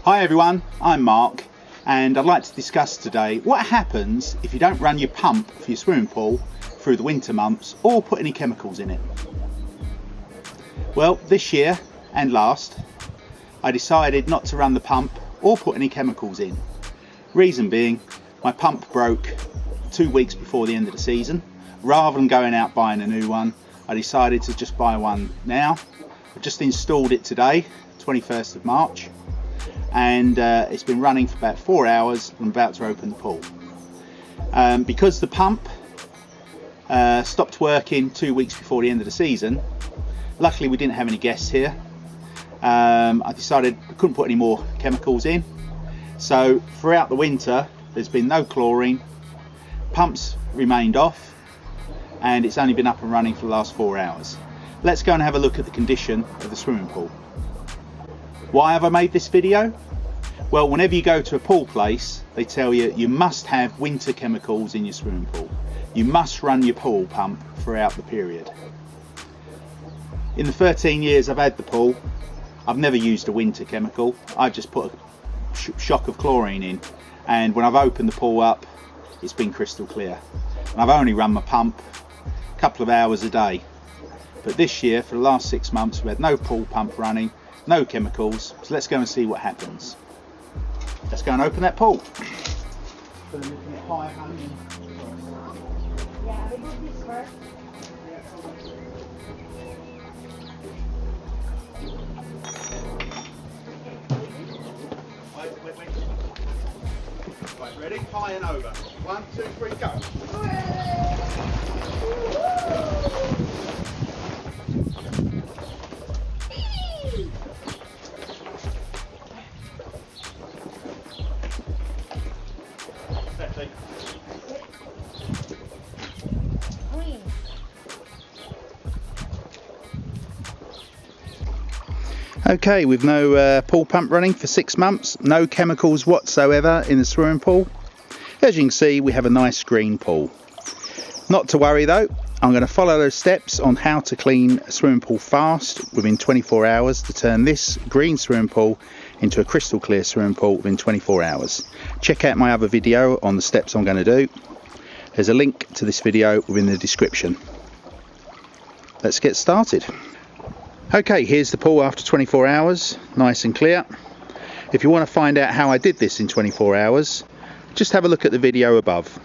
Hi everyone, I'm Mark and I'd like to discuss today what happens if you don't run your pump for your swimming pool through the winter months or put any chemicals in it. Well, this year and last I decided not to run the pump or put any chemicals in. Reason being, my pump broke 2 weeks before the end of the season. Rather than going out buying a new one, I decided to just buy one now. I've just installed it today, 21st of March. And it's been running for about 4 hours. I'm about to open the pool. Because the pump stopped working 2 weeks before the end of the season, luckily we didn't have any guests here. I decided I couldn't put any more chemicals in. So throughout the winter there's been no chlorine, pumps remained off, and it's only been up and running for the last 4 hours. Let's go and have a look at the condition of the swimming pool. Why have I made this video? Well, whenever you go to a pool place, they tell you you must have winter chemicals in your swimming pool. You must run your pool pump throughout the period. In the 13 years I've had the pool, I've never used a winter chemical. I've just put a shock of chlorine in, and when I've opened the pool up, it's been crystal clear. And I've only run my pump a couple of hours a day. But this year, for the last 6 months, we've had no pool pump running, no chemicals, so let's go and see what happens. Let's go and open that pool. Yeah, we did this first. Right, ready? High and over. 1, 2, 3, go. Green. Okay, with no pool pump running for 6 months, no chemicals whatsoever in the swimming pool. As you can see, we have a nice green pool. Not to worry though, I'm going to follow those steps on how to clean a swimming pool fast within 24 hours to turn this green swimming pool into a crystal clear swimming pool within 24 hours. Check out my other video on the steps I'm going to do. There's a link to this video within the description. Let's get started. Okay, here's the pool after 24 hours, nice and clear. If you want to find out how I did this in 24 hours, just have a look at the video above.